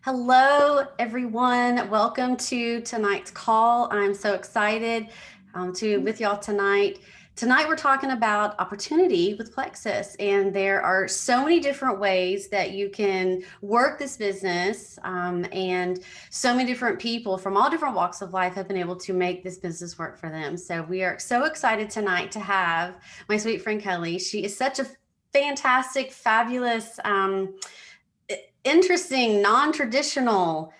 Hello, everyone. Welcome to tonight's call. I'm so excited to with y'all tonight. Tonight, we're talking about opportunity with Plexus, and there are so many different ways that you can work this business, and so many different people from all different walks of life have been able to make this business work for them. So we are so excited tonight to have my sweet friend Kelly. She is such a fantastic, fabulous, interesting, non-traditional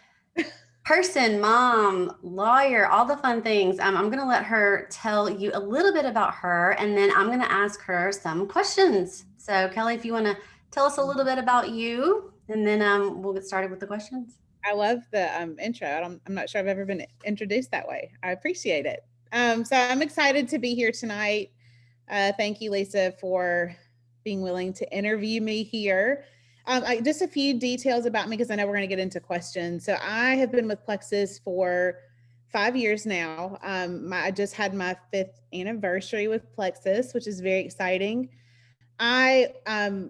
person, mom, lawyer, all the fun things. I'm going to let her tell you a little bit about her, and then I'm going to ask her some questions. So, Kelly, if you want to tell us a little bit about you, and then we'll get started with the questions. I love the intro. I'm not sure I've ever been introduced that way. I appreciate it. So I'm excited to be here tonight. Thank you, Lisa, for being willing to interview me here. Just a few details about me because I know we're going to get into questions. So I have been with Plexus for 5 years now. I just had my 5th anniversary with Plexus, which is very exciting. I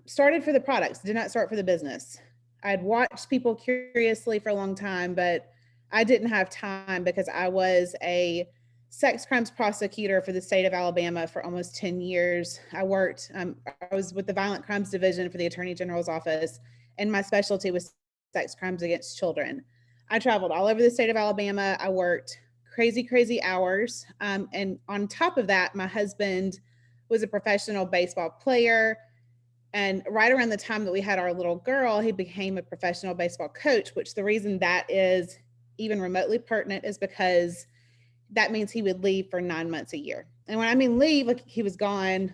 started for the products, did not start for the business. I'd watched people curiously for a long time, but I didn't have time because I was a sex crimes prosecutor for the state of Alabama for almost 10 years. I was with the Violent Crimes Division for the Attorney General's office, and my specialty was sex crimes against children. I traveled all over the state of Alabama. I worked crazy, crazy hours. And on top of that, my husband was a professional baseball player. And right around the time that we had our little girl, he became a professional baseball coach, which the reason that is even remotely pertinent is because that means he would leave for 9 months a year. And when I mean leave, like he was gone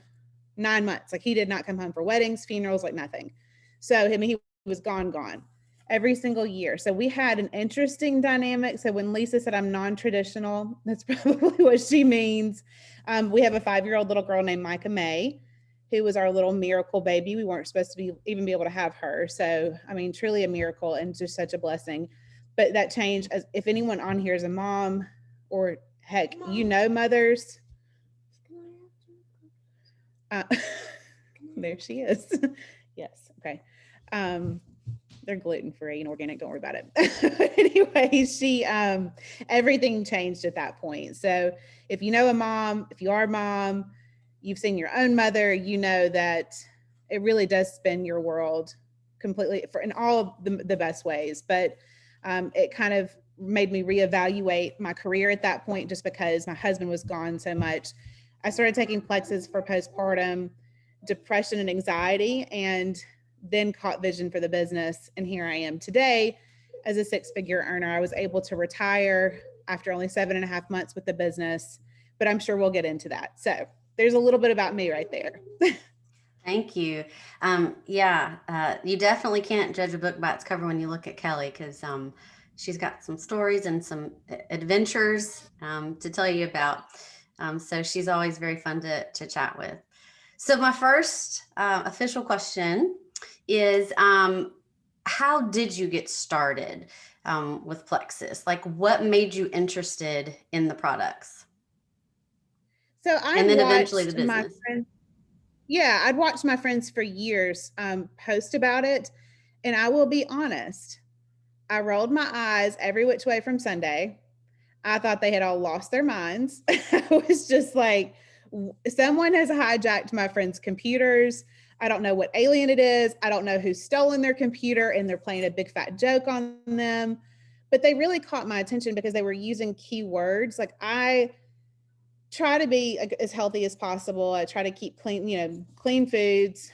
9 months. Like he did not come home for weddings, funerals, like nothing. So I mean, he was gone every single year. So we had an interesting dynamic. So when Lisa said I'm non-traditional, that's probably what she means. We have a 5-year-old little girl named Micah May, who was our little miracle baby. We weren't supposed to even be able to have her. So, I mean, truly a miracle and just such a blessing. But that changed. As if anyone on here is a mom, or heck, mothers. Uh, there she is. Yes. Okay. Um, they're gluten free and organic. Don't worry about it. Anyway, everything changed at that point. So if you know a mom, if you are a mom, you've seen your own mother, you know that it really does spin your world completely in all the best ways. But it kind of made me reevaluate my career at that point, just because my husband was gone so much. I started taking Plexus for postpartum depression and anxiety, and then caught vision for the business. And here I am today as a 6-figure earner. I was able to retire after only 7.5 months with the business, but I'm sure we'll get into that. So there's a little bit about me right there. Thank you. You definitely can't judge a book by its cover when you look at Kelly, because she's got some stories and some adventures to tell you about. So she's always very fun to chat with. So my first official question is, how did you get started with Plexus? Like, what made you interested in the products, So I'd and then eventually the watched my business? friends. Yeah, I'd watched my friends for years post about it. And I will be honest, I rolled my eyes every which way from Sunday. I thought they had all lost their minds. I was just like, someone has hijacked my friends' computers. I don't know what alien it is. I don't know who's stolen their computer and they're playing a big fat joke on them. But they really caught my attention because they were using keywords. Like I try to be as healthy as possible. I try to keep clean, clean foods.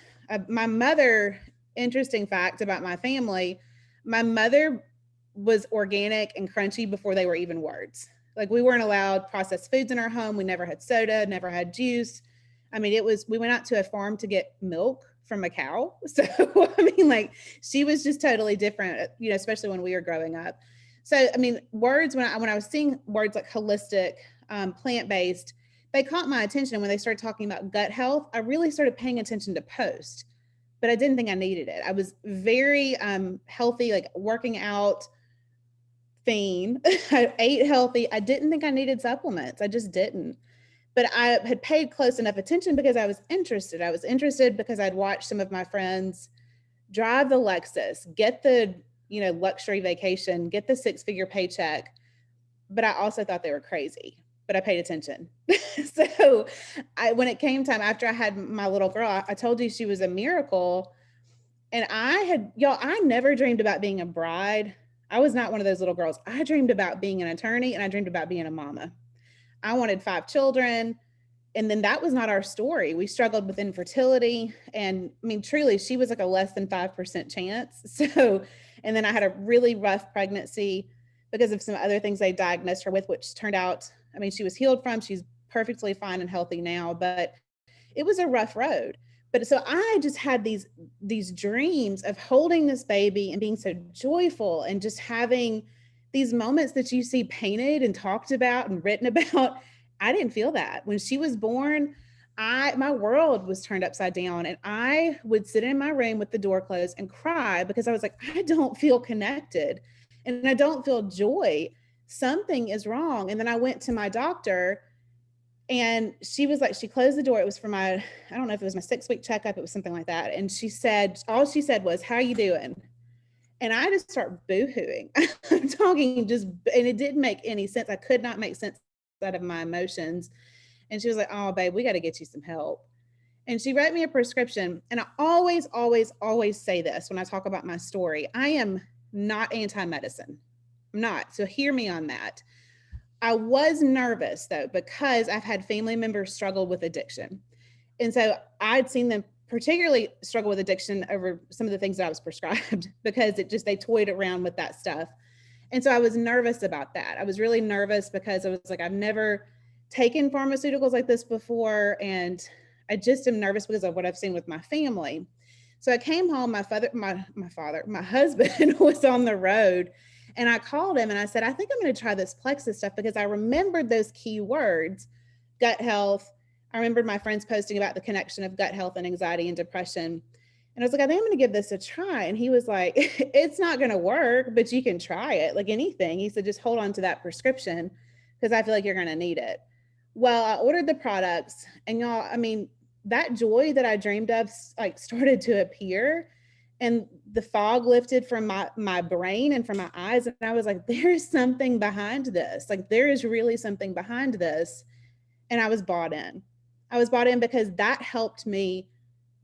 My mother, interesting fact about my family, my mother was organic and crunchy before they were even words. Like we weren't allowed processed foods in our home. We never had soda, never had juice. I mean, we went out to a farm to get milk from a cow. So, I mean, like she was just totally different, especially when we were growing up. So, I mean, words, when I was seeing words like holistic, plant-based, they caught my attention. When they started talking about gut health, I really started paying attention to post, but I didn't think I needed it. I was very healthy, like working out, fiend. I ate healthy. I didn't think I needed supplements. I just didn't. But I had paid close enough attention because I was interested. I was interested because I'd watched some of my friends drive the Lexus, get the, luxury vacation, get the 6-figure paycheck. But I also thought they were crazy, but I paid attention. So when it came time after I had my little girl, I told you she was a miracle. And I never dreamed about being a bride. I was not one of those little girls. I dreamed about being an attorney, and I dreamed about being a mama. I wanted 5 children. And then that was not our story. We struggled with infertility. And I mean, truly, she was like a less than 5% chance. So, and then I had a really rough pregnancy because of some other things they diagnosed her with, which turned out, I mean, she was healed from. She's perfectly fine and healthy now, but it was a rough road. But so I just had these dreams of holding this baby and being so joyful and just having these moments that you see painted and talked about and written about. I didn't feel that. When she was born, my world was turned upside down, and I would sit in my room with the door closed and cry because I was like, I don't feel connected and I don't feel joy. Something is wrong. And then I went to my doctor, and she was like, she closed the door. It was for I don't know if it was my 6-week checkup. It was something like that. And all she said was, how are you doing? And I just start boohooing. I'm talking and it didn't make any sense. I could not make sense out of my emotions. And she was like, oh, babe, we got to get you some help. And she wrote me a prescription. And I always, always, always say this when I talk about my story. I am not anti-medicine. I'm not. So hear me on that. I was nervous though, because I've had family members struggle with addiction. And so I'd seen them particularly struggle with addiction over some of the things that I was prescribed because they toyed around with that stuff. And so I was nervous about that. I was really nervous because I was like, I've never taken pharmaceuticals like this before. And I just am nervous because of what I've seen with my family. So I came home, my husband was on the road, and I called him and I said, I think I'm going to try this Plexus stuff because I remembered those key words, gut health. I remembered my friends posting about the connection of gut health and anxiety and depression. And I was like, I think I'm going to give this a try. And he was like, it's not going to work, but you can try it like anything. He said, just hold on to that prescription because I feel like you're going to need it. Well, I ordered the products, and y'all, I mean, that joy that I dreamed of like started to appear, and the fog lifted from my brain and from my eyes. And I was like, there's something behind this. Like, there is really something behind this. And I was bought in. I was bought in because that helped me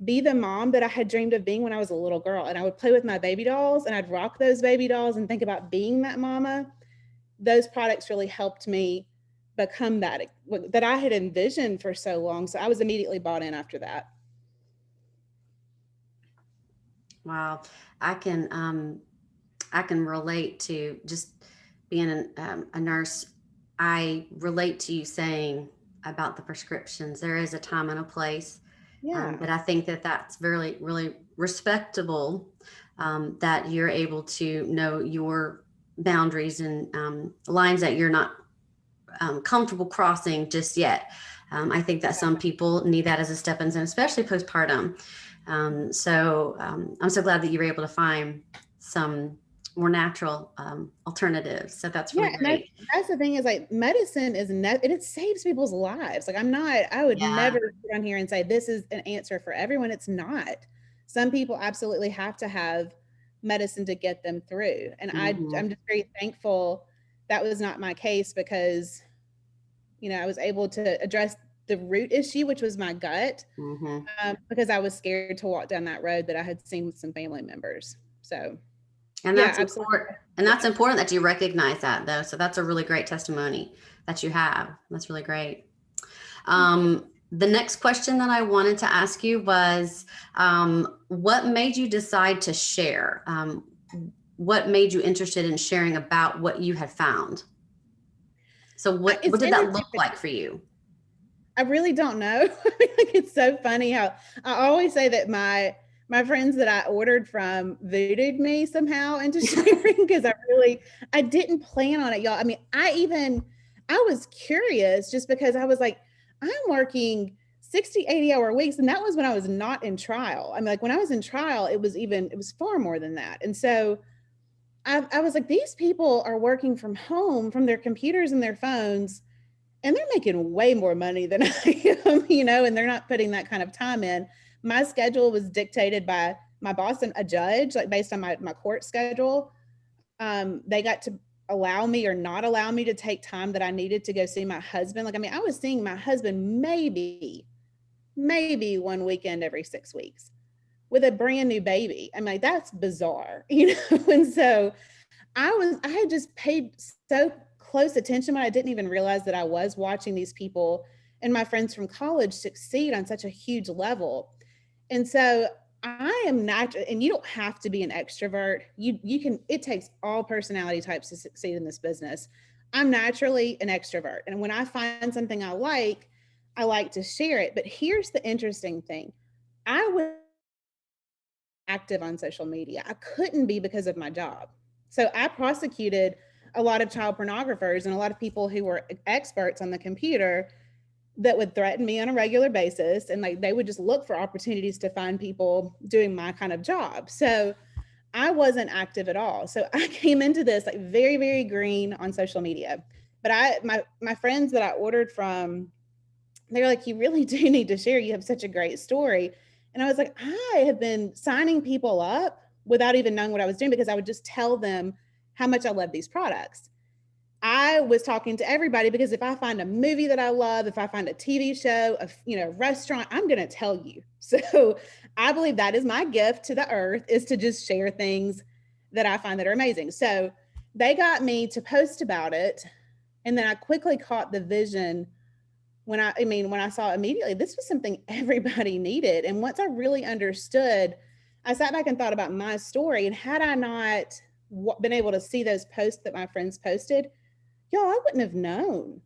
be the mom that I had dreamed of being when I was a little girl. And I would play with my baby dolls, and I'd rock those baby dolls and think about being that mama. Those products really helped me become that I had envisioned for so long. So I was immediately bought in after that. Wow. I can relate to just being a nurse. I relate to you saying about the prescriptions. There is a time and a place. Yeah. But I think that that's really, really respectable, that you're able to know your boundaries and lines that you're not comfortable crossing just yet. I think that some people need that as a stepping stone, especially postpartum. I'm so glad that you were able to find some more natural alternatives. So that's really great. That's the thing, is like, medicine is it saves people's lives. Like, I would never sit on here and say this is an answer for everyone. It's not. Some people absolutely have to have medicine to get them through. And I'm just very thankful that was not my case, because, I was able to address the root issue, which was my gut, because I was scared to walk down that road that I had seen with some family members. So. And that's important. And that's important that you recognize that, though. So that's a really great testimony that you have. That's really great. The next question that I wanted to ask you was, what made you decide to share? What made you interested in sharing about what you had found? So what did that look like for you? I really don't know. It's so funny how I always say that my friends that I ordered from voodooed me somehow into sharing, because I didn't plan on it, y'all. I mean, I was curious just because I was like, I'm working 60, 80-hour weeks. And that was when I was not in trial. I mean, like, when I was in trial, it was far more than that. And so I was like, these people are working from home, from their computers and their phones, and they're making way more money than I am, and they're not putting that kind of time in. My schedule was dictated by my boss and a judge, like based on my court schedule. They got to allow me or not allow me to take time that I needed to go see my husband. Like, I mean, I was seeing my husband maybe one weekend every 6 weeks with a brand new baby. I'm like, that's bizarre, And so I had just paid so close attention, but I didn't even realize that I was watching these people and my friends from college succeed on such a huge level. And so I am not, and you don't have to be an extrovert. You can, it takes all personality types to succeed in this business. I'm naturally an extrovert. And when I find something I like to share it. But here's the interesting thing. I was active on social media. I couldn't be because of my job. So I prosecuted a lot of child pornographers and a lot of people who were experts on the computer that would threaten me on a regular basis. And like, they would just look for opportunities to find people doing my kind of job. So I wasn't active at all. So I came into this like very, very green on social media. But my friends that I ordered from, they were like, you really do need to share. You have such a great story. And I was like, I have been signing people up without even knowing what I was doing because I would just tell them how much I love these products. I was talking to everybody because if I find a movie that I love, if I find a TV show, a restaurant, I'm going to tell you. So I believe that is my gift to the earth, is to just share things that I find that are amazing. So they got me to post about it. And then I quickly caught the vision when I saw immediately this was something everybody needed. And once I really understood, I sat back and thought about my story. And had I not been able to see those posts that my friends posted, y'all, I wouldn't have known.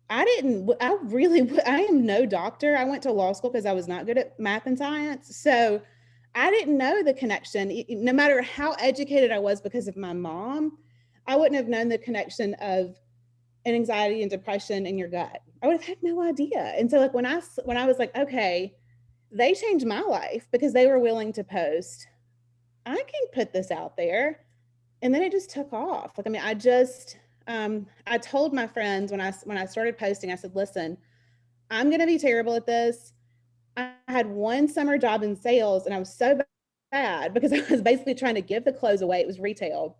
I am no doctor. I went to law school because I was not good at math and science. So I didn't know the connection. No matter how educated I was because of my mom, I wouldn't have known the connection of an anxiety and depression in your gut. I would have had no idea. And so like when I was like, okay, they changed my life because they were willing to post, I can put this out there. And then it just took off. Like, I mean, I told my friends when I started posting, I said, listen, I'm going to be terrible at this. I had one summer job in sales and I was so bad because I was basically trying to give the clothes away. It was retail.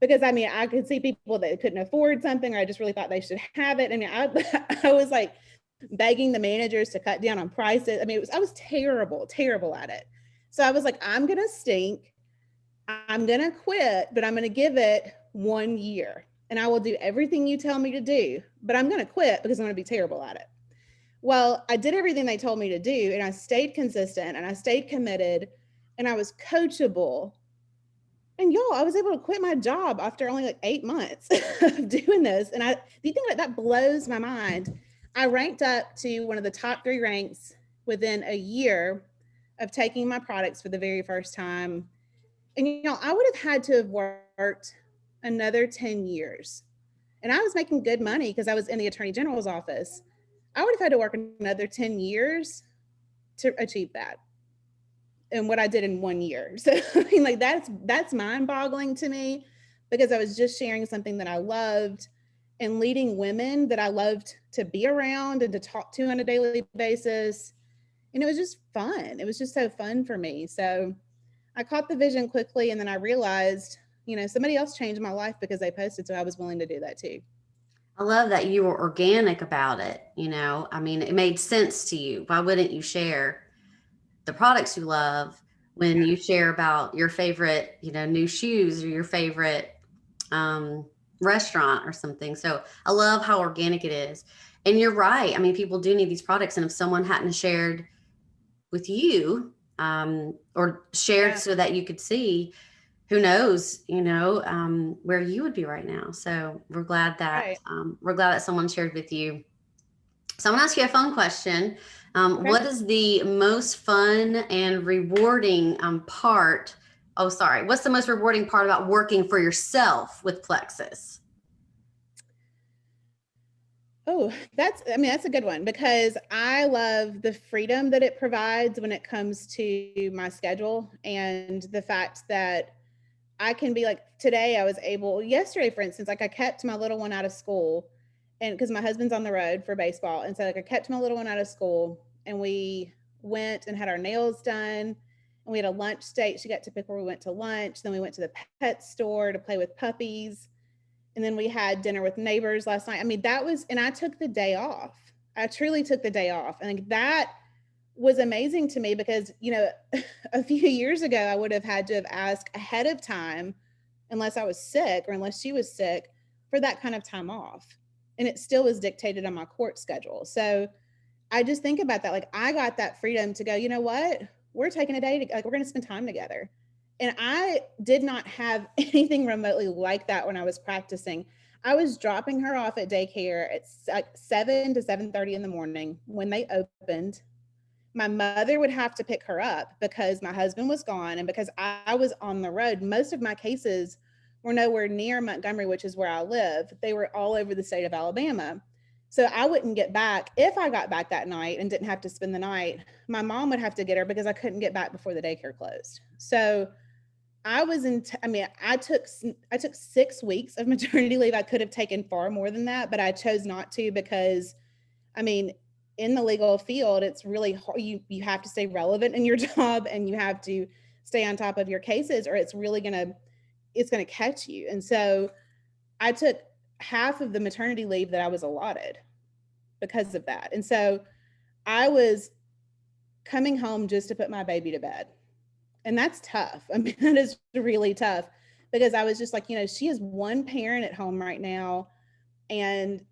Because I mean, I could see people that couldn't afford something, or I just really thought they should have it. I mean, I was like begging the managers to cut down on prices. I mean, I was terrible at it. So I was like, I'm going to stink. I'm going to quit, but I'm going to give it 1 year and I will do everything you tell me to do, but I'm going to quit because I'm going to be terrible at it. Well, I did everything they told me to do and I stayed consistent and I stayed committed and I was coachable. And y'all, I was able to quit my job after only like 8 months of doing this. And the thing that blows my mind, I ranked up to one of the top 3 ranks within a year of taking my products for the very first time. And I would have had to have worked another 10 years. And I was making good money because I was in the Attorney General's office. I would have had to work another 10 years to achieve that. And what I did in 1 year. So I mean, like that's mind-boggling to me because I was just sharing something that I loved and leading women that I loved to be around and to talk to on a daily basis. And it was just fun. It was just so fun for me. So I caught the vision quickly and then I realized, somebody else changed my life because they posted, so I was willing to do that too. I love that you were organic about it. I mean, it made sense to you. Why wouldn't you share the products you love when you share about your favorite, new shoes or your favorite restaurant or something? So I love how organic it is. And you're right. I mean, people do need these products. And if someone hadn't shared with you or shared so that you could see, who knows, where you would be right now. So we're glad that someone shared with you. So I'm gonna ask you a fun question. Okay. What is the most fun and rewarding part? Oh, sorry. What's the most rewarding part about working for yourself with Plexus? Oh, that's a good one because I love the freedom that it provides when it comes to my schedule and the fact that I can be like, today I was able, yesterday, for instance, like I kept my little one out of school and because my husband's on the road for baseball. And so like I kept my little one out of school and we went and had our nails done and And we had a lunch date. She got to pick where we went to lunch. Then we went to the pet store to play with puppies. And then we had dinner with neighbors last night. I mean, that was, and I took the day off. I truly took the day off. And that was amazing to me because, you know, a few years ago, I would have had to have asked ahead of time, unless I was sick or unless she was sick, for that kind of time off. And it still was dictated on my court schedule. So I just think about that. Like, I got that freedom to go, you know what? We're taking a day to, like, we're going to spend time together. And I did not have anything remotely like that when I was practicing. I was dropping her off at daycare at like 7 to 7:30 in the morning when they opened. My mother would have to pick her up because my husband was gone and because I was on the road. Most of my cases were nowhere near Montgomery, which is where I live. They were all over the state of Alabama. So I wouldn't get back. If I got back that night and didn't have to spend the night, my mom would have to get her because I couldn't get back before the daycare closed. So I was I took 6 weeks of maternity leave. I could have taken far more than that, but I chose not to because, I mean, in the legal field, it's really hard. You have to stay relevant in your job and you have to stay on top of your cases or it's going to catch you. And so I took half of the maternity leave that I was allotted because of that. And so I was coming home just to put my baby to bed. And that's tough. I mean, that is really tough because I was just like, you know, she is one parent at home right now and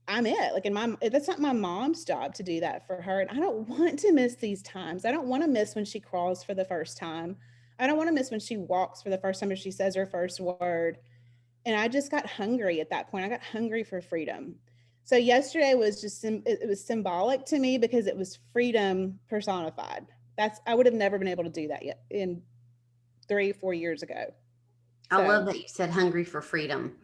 I'm it. Like, that's not my mom's job to do that for her. And I don't want to miss these times. I don't want to miss when she crawls for the first time. I don't want to miss when she walks for the first time or she says her first word. And I just got hungry at that point. I got hungry for freedom. So yesterday was just, it was symbolic to me because it was freedom personified. I would have never been able to do that yet in 3-4 years ago. I love that you said hungry for freedom,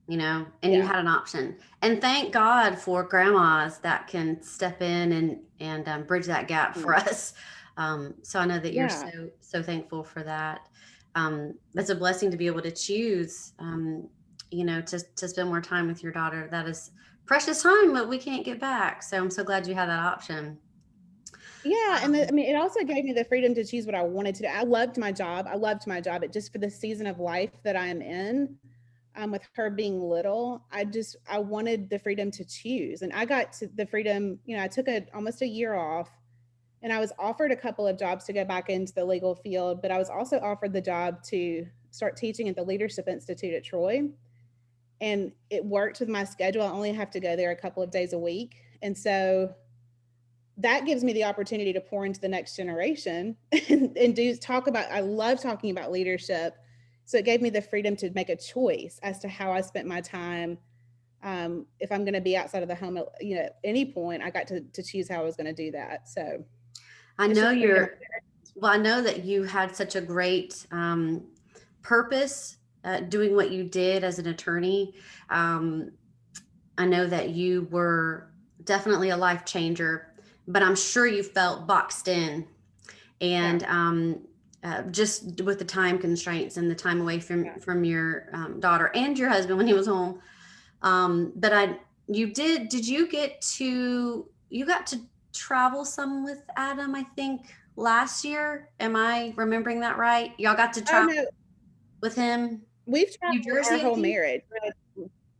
you know, and Yeah. you had an option. And thank God for grandmas that can step in and bridge that gap for us. So I know that you're so thankful for that. That's a blessing to be able to choose, you know, to spend more time with your daughter. That is precious time that we can't get back. So I'm so glad you had that option. Yeah. And it also gave me the freedom to choose what I wanted to do. I loved my job. It just for the season of life that I'm in, with her being little, I wanted the freedom to choose. And I got to the freedom, you know, I took almost a year off and I was offered a couple of jobs to go back into the legal field, but I was also offered the job to start teaching at the Leadership Institute at Troy. And it worked with my schedule. I only have to go there a couple of days a week. And so that gives me the opportunity to pour into the next generation and I love talking about leadership. So it gave me the freedom to make a choice as to how I spent my time. If I'm going to be outside of the home, you know, at any point, I got to choose how I was going to do that. So I know I know that you had such a great purpose doing what you did as an attorney. I know that you were definitely a life changer, but I'm sure you felt boxed in and just with the time constraints and the time away from your daughter and your husband when he was home. But you got to travel some with Adam, I think last year. Am I remembering that right? Y'all got to travel with him? We've traveled our whole marriage.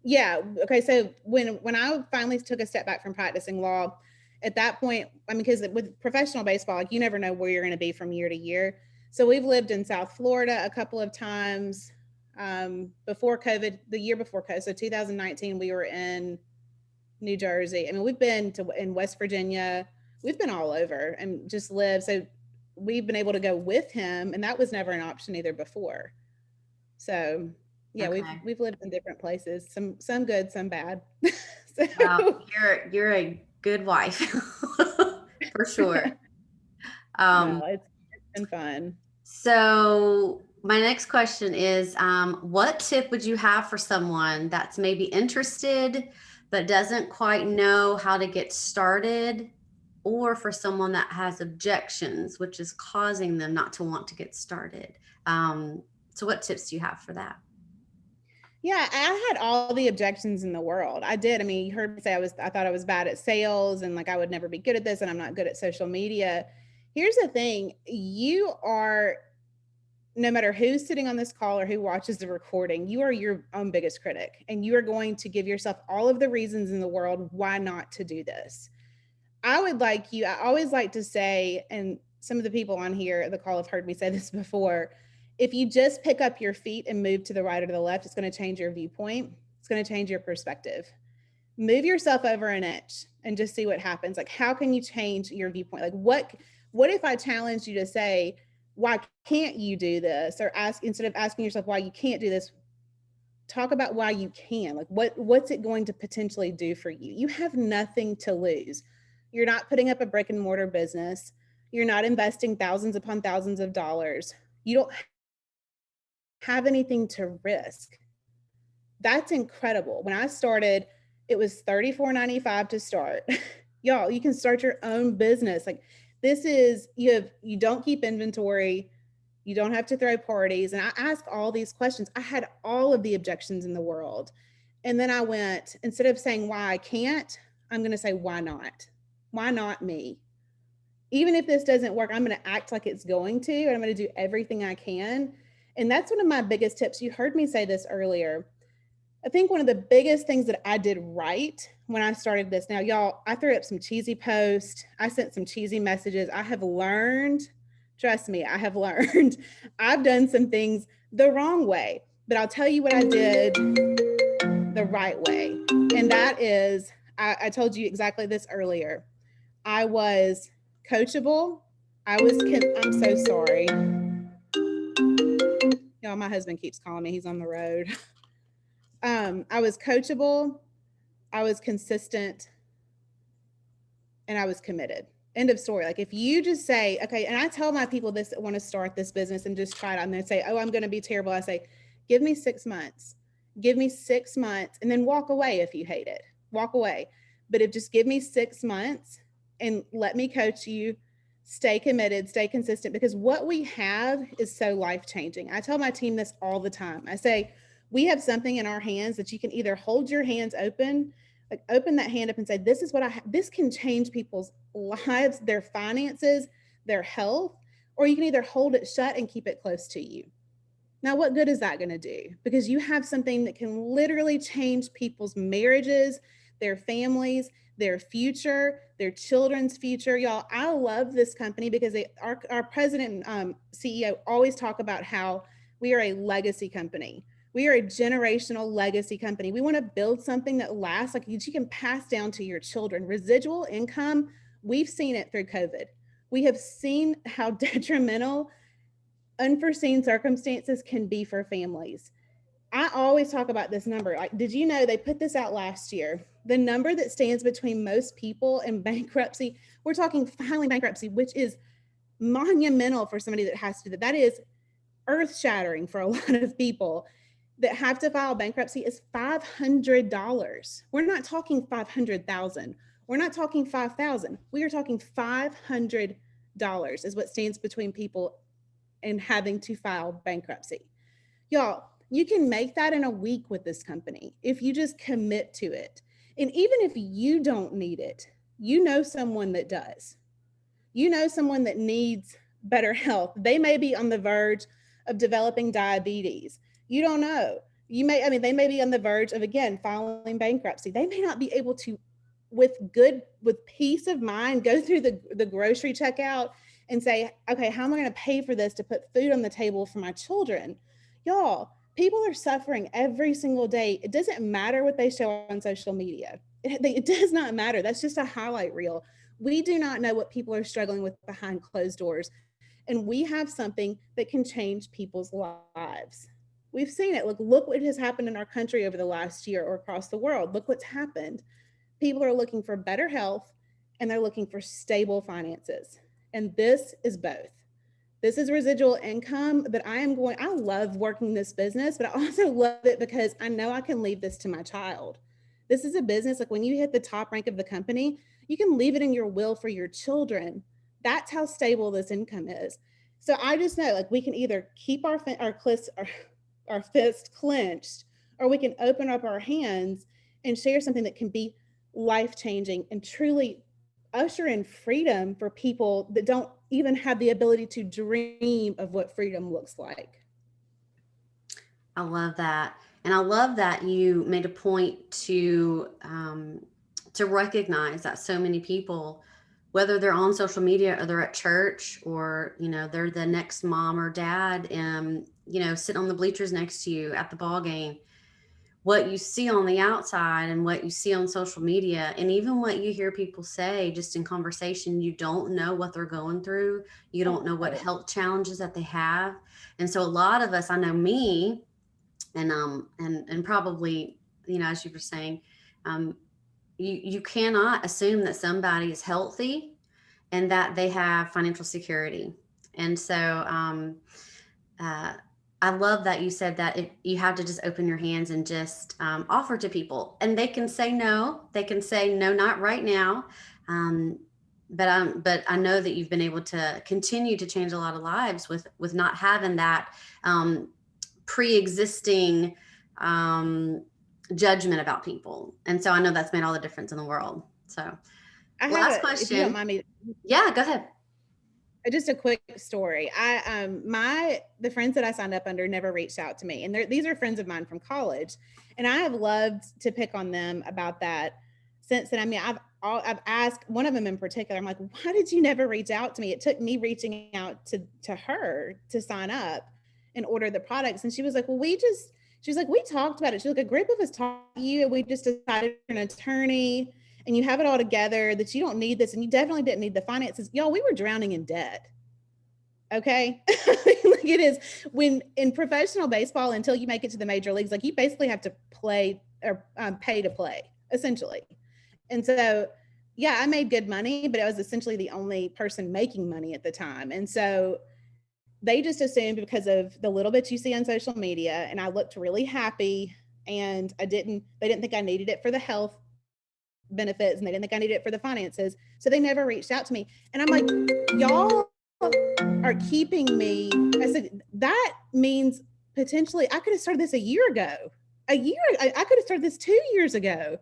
Yeah. Okay. So when I finally took a step back from practicing law, at that point, I mean, because with professional baseball, like you never know where you're going to be from year to year. So we've lived in South Florida a couple of times before COVID, the year before COVID. So 2019, we were in New Jersey. I mean, we've been in West Virginia. We've been all over and just lived. So we've been able to go with him, and that was never an option either before. So yeah, we've lived in different places, some good, some bad. So. Wow, you're a good wife for sure. No, it's been fun. So my next question is, what tip would you have for someone that's maybe interested but doesn't quite know how to get started, or for someone that has objections, which is causing them not to want to get started? So what tips do you have for that? Yeah, I had all the objections in the world. I did. I mean, you heard me say I thought I was bad at sales and like I would never be good at this and I'm not good at social media. Here's the thing, you are, no matter who's sitting on this call or who watches the recording, you are your own biggest critic, and you are going to give yourself all of the reasons in the world why not to do this. I always like to say, and some of the people on here at the call have heard me say this before, if you just pick up your feet and move to the right or to the left, it's going to change your viewpoint. It's going to change your perspective. Move yourself over an inch and just see what happens. Like, how can you change your viewpoint? Like, what if I challenged you to say, why can't you do this? Or ask, instead of asking yourself why you can't do this, talk about why you can. Like, what's it going to potentially do for you? You have nothing to lose. You're not putting up a brick and mortar business. You're not investing thousands upon thousands of dollars. You don't have anything to risk. That's incredible. When I started, it was $34.95 to start. Y'all, you can start your own business. Like, this is, you don't keep inventory. You don't have to throw parties. And I ask all these questions. I had all of the objections in the world. And then I went, instead of saying why I can't, I'm going to say, why not? Why not me? Even if this doesn't work, I'm going to act like it's going to, and I'm going to do everything I can. And that's one of my biggest tips. You heard me say this earlier. I think one of the biggest things that I did right when I started this, now, y'all, I threw up some cheesy posts. I sent some cheesy messages. I have learned, trust me, I have learned. I've done some things the wrong way, but I'll tell you what I did the right way. And that is, I told you exactly this earlier. I was coachable. I'm so sorry. Y'all, my husband keeps calling me. He's on the road. I was coachable, I was consistent, and I was committed. End of story. Like, if you just say, okay, and I tell my people this that want to start this business and just try it, and they say, oh, I'm going to be terrible. I say, give me 6 months. Give me 6 months, and then walk away if you hate it. Walk away. But if just give me 6 months and let me coach you, stay committed, stay consistent, because what we have is so life-changing. I tell my team this all the time. I say, we have something in our hands that you can either hold your hands open, like open that hand up and say, this is what this can change people's lives, their finances, their health, or you can either hold it shut and keep it close to you. Now, what good is that going to do? Because you have something that can literally change people's marriages, their families, their future, their children's future. Y'all, I love this company because our president and CEO always talk about how we are a legacy company. We are a generational legacy company. We want to build something that lasts, like you can pass down to your children. Residual income, we've seen it through COVID. We have seen how detrimental unforeseen circumstances can be for families. I always talk about this number. Like, did you know they put this out last year? The number that stands between most people and bankruptcy, we're talking filing bankruptcy, which is monumental for somebody that has to do that. That is earth shattering for a lot of people that have to file bankruptcy, is $500. We're not talking 500,000. We're not talking 5,000. We are talking $500 is what stands between people and having to file bankruptcy. Y'all, you can make that in a week with this company if you just commit to it. And even if you don't need it, you know someone that does. You know someone that needs better health. They may be on the verge of developing diabetes. You don't know. They may be on the verge of, again, filing bankruptcy. They may not be able to, with peace of mind, go through the grocery checkout and say, okay, how am I going to pay for this to put food on the table for my children? Y'all, people are suffering every single day. It doesn't matter what they show on social media. It does not matter. That's just a highlight reel. We do not know what people are struggling with behind closed doors. And we have something that can change people's lives. We've seen it. Look what has happened in our country over the last year or across the world. Look what's happened. People are looking for better health and they're looking for stable finances. And this is both. This is residual income, but I love working this business, but I also love it because I know I can leave this to my child. This is a business, like when you hit the top rank of the company, you can leave it in your will for your children. That's how stable this income is. So I just know, like, we can either keep our fist clenched, or we can open up our hands and share something that can be life-changing and truly usher in freedom for people that don't even have the ability to dream of what freedom looks like. I love that. And I love that you made a point to recognize that so many people, whether they're on social media or they're at church or, they're the next mom or dad, sitting on the bleachers next to you at the ball game, what you see on the outside and what you see on social media, and even what you hear people say just in conversation, you don't know what they're going through. You don't know what health challenges that they have. And so a lot of us, I know me, and probably, as you were saying, you cannot assume that somebody is healthy and that they have financial security. And so uh, I love that you said that you have to just open your hands and just offer to people, and they can say no. They can say no, not right now. Um, but I know that you've been able to continue to change a lot of lives with not having that pre-existing judgment about people. And so I know that's made all the difference in the world. So I have last if you don't question. mind me. Yeah, go ahead. Just a quick story. The friends that I signed up under never reached out to me, and these are friends of mine from college, and I have loved to pick on them about that since then. I mean, I've asked one of them in particular. I'm like, why did you never reach out to me? It took me reaching out to her to sign up and order the products, and she was like, well, she's like, we talked about it. She's like, a group of us talked to you, and we just decided an attorney, and you have it all together, that you don't need this, and you definitely didn't need the finances. Y'all, we were drowning in debt. Okay. Like, it is, when in professional baseball, until you make it to the major leagues, like, you basically have to play or pay to play, essentially. And so, yeah, I made good money, but I was essentially the only person making money at the time. And so they just assumed, because of the little bit you see on social media, and I looked really happy, and they didn't think I needed it for the health benefits, and they didn't think I needed it for the finances. So they never reached out to me. And I'm like, y'all are keeping me. I said, that means potentially I could have started this a year ago. I could have started this 2 years ago.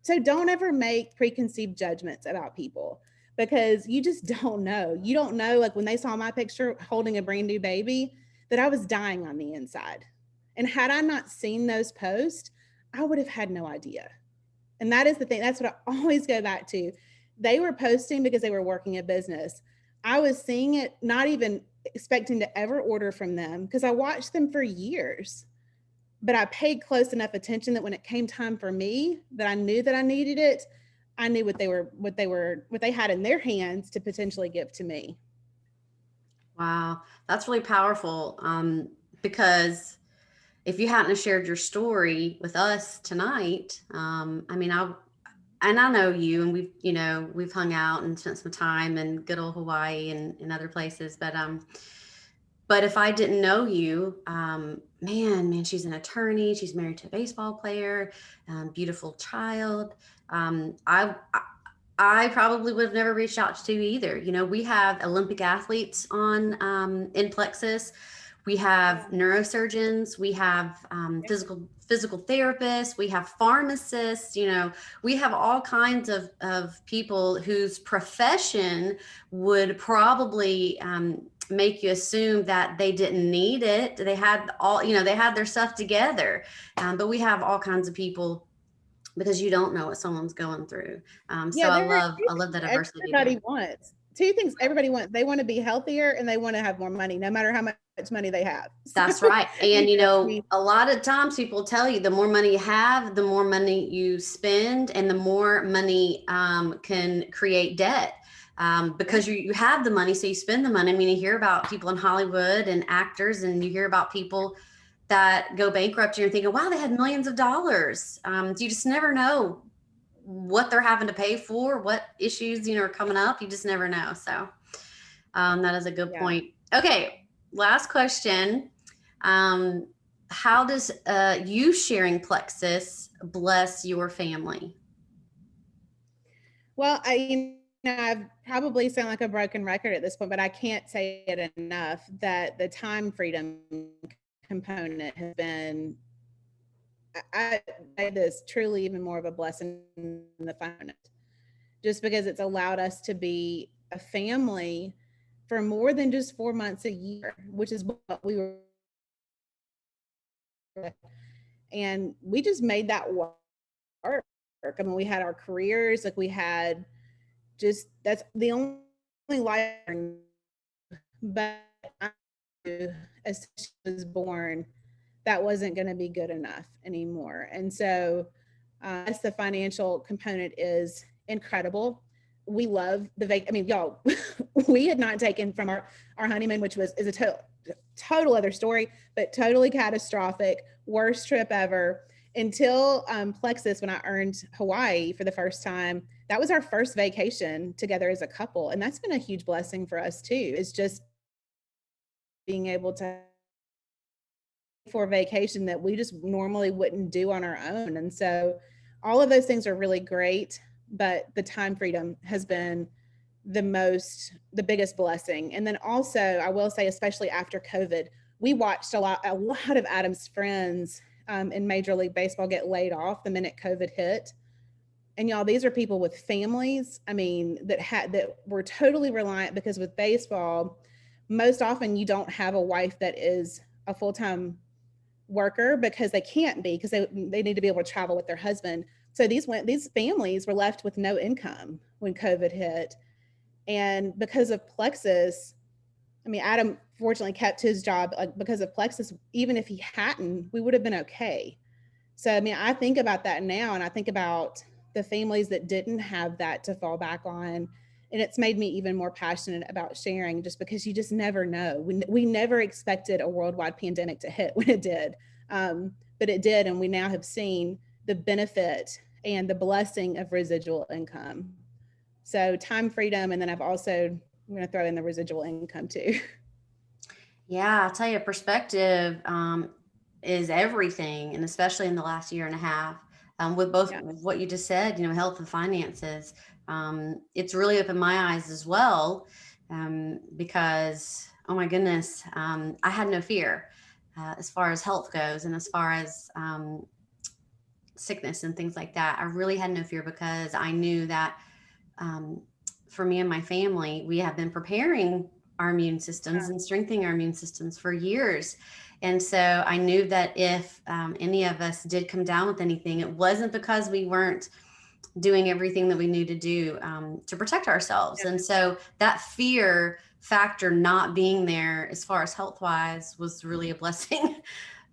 So don't ever make preconceived judgments about people, because you just don't know. You don't know, like, when they saw my picture holding a brand new baby, that I was dying on the inside. And had I not seen those posts, I would have had no idea. And that is the thing. That's what I always go back to. They were posting because they were working a business. I was seeing it, not even expecting to ever order from them, because I watched them for years. But I paid close enough attention that when it came time for me, that I knew that I needed it, I knew what they had in their hands to potentially give to me. Wow, that's really powerful. Because if you hadn't have shared your story with us tonight, I mean, I know you, and we've hung out and spent some time in good old Hawaii and in other places, but if I didn't know you, man, she's an attorney. She's married to a baseball player, beautiful child. I probably would have never reached out to you either. We have Olympic athletes on in Plexus. We have neurosurgeons. We have physical therapists. We have pharmacists. We have all kinds of people whose profession would probably make you assume that they didn't need it. They had they had their stuff together. But we have all kinds of people, because you don't know what someone's going through. So Yeah, I there are love the diversity there. everybody wants. Two things everybody wants. They want to be healthier, and they want to have more money, no matter how much money they have. That's right. And a lot of times people tell you the more money you have, the more money you spend, and the more money can create debt. Because you have the money, so you spend the money. I mean, you hear about people in Hollywood and actors, and you hear about people that go bankrupt, and you're thinking, wow, they had millions of dollars. You just never know what they're having to pay for, what issues, are coming up. You just never know. So that is a good point. Okay. Last question. How does you sharing Plexus bless your family? Well, I probably sound like a broken record at this point, but I can't say it enough that the time freedom component has been, it is truly even more of a blessing than the finance, just because it's allowed us to be a family for more than just 4 months a year, which is what we were. And we just made that work. I mean, we had our careers, like we had just, that's the only life. But as she was born, that wasn't going to be good enough anymore. And so, yes, the financial component is incredible. We love I mean, y'all, we had not taken from our honeymoon, which is a total other story, but totally catastrophic, worst trip ever until Plexus, when I earned Hawaii for the first time. That was our first vacation together as a couple. And that's been a huge blessing for us too, is just being able to for a vacation that we just normally wouldn't do on our own. And so all of those things are really great, but the time freedom has been the biggest blessing. And then also, I will say, especially after COVID, we watched a lot of Adam's friends in Major League Baseball get laid off the minute COVID hit. And y'all, these are people with families, I mean, that were totally reliant, because with baseball, most often you don't have a wife that is a full-time worker, because they can't be, because they need to be able to travel with their husband. So these families were left with no income when COVID hit. And because of Plexus, I mean, Adam fortunately kept his job, like, because of Plexus. Even if he hadn't, we would have been okay. So, I mean, I think about that now, and I think about the families that didn't have that to fall back on. And it's made me even more passionate about sharing, just because you just never know. We never expected a worldwide pandemic to hit when it did, but it did. And we now have seen the benefit and the blessing of residual income. So time freedom. And then I'm going to throw in the residual income too. Yeah, I'll tell you, perspective is everything, and especially in the last year and a half, with both what you just said, health and finances. It's really opened my eyes as well, because, oh my goodness, I had no fear as far as health goes, and as far as sickness and things like that. I really had no fear, because I knew that for me and my family, we have been preparing our immune systems and strengthening our immune systems for years. And so I knew that if any of us did come down with anything, it wasn't because we weren't doing everything that we knew to do to protect ourselves. And so that fear factor not being there as far as health wise was really a blessing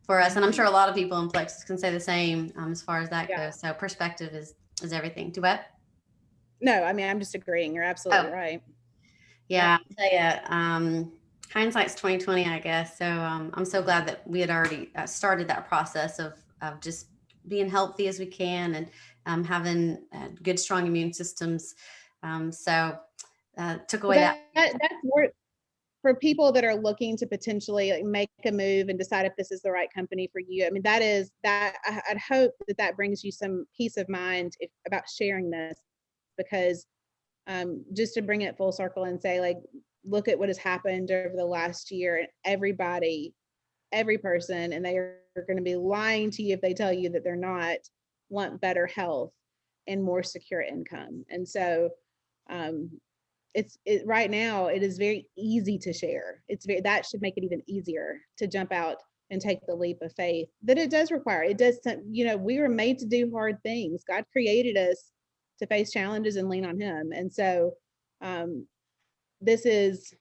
for us. And I'm sure a lot of people in Plexus can say the same as far as that goes. So perspective is everything. Duet? No, I mean, I'm just agreeing. You're absolutely right. Yeah, I'll tell you, hindsight's 2020, I guess. So I'm so glad that we had already started that process of just being healthy as we can, and having good, strong immune systems. So took away that's more for people that are looking to potentially like make a move and decide if this is the right company for you. I mean, I'd hope that brings you some peace of mind about sharing this, because just to bring it full circle and say, like, look at what has happened over the last year, and every person, and they are going to be lying to you if they tell you that they're not, want better health and more secure income. And so right now it is very easy to share. That should make it even easier to jump out and take the leap of faith that it does require. It does, we were made to do hard things. God created us to face challenges and lean on him. And so this is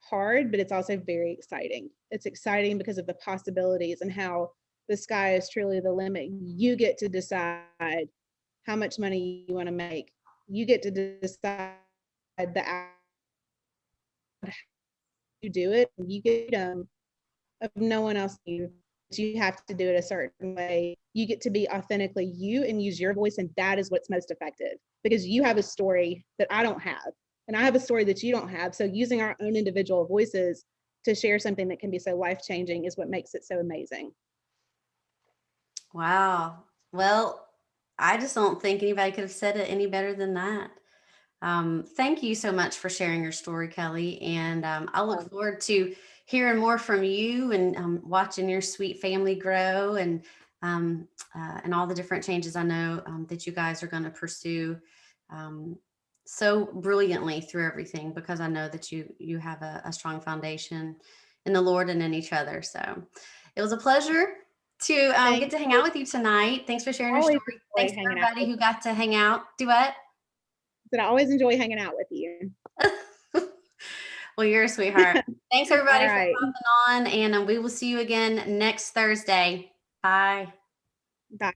hard, but it's also very exciting. It's exciting because of the possibilities and how the sky is truly the limit. You get to decide how much money you want to make. You get to decide you do it. You get of no one else. You have to do it a certain way. You get to be authentically you and use your voice, and that is what's most effective, because you have a story that I don't have, and I have a story that you don't have. So using our own individual voices to share something that can be so life-changing is what makes it so amazing. Wow. Well, I just don't think anybody could have said it any better than that. Thank you so much for sharing your story, Kelly. And I look forward to hearing more from you, and watching your sweet family grow, and all the different changes I know that you guys are going to pursue. so brilliantly through everything, because I know that you have a strong foundation in the Lord and in each other. So it was a pleasure to Thank get to hang you. out with you tonight. Thanks for sharing your Always story. Thanks enjoy for hanging out everybody with who got to hang out. Duet. But I always enjoy hanging out with you. Well, you're a sweetheart. Thanks All everybody for right. popping on, and we will see you again next Thursday. Bye. Bye.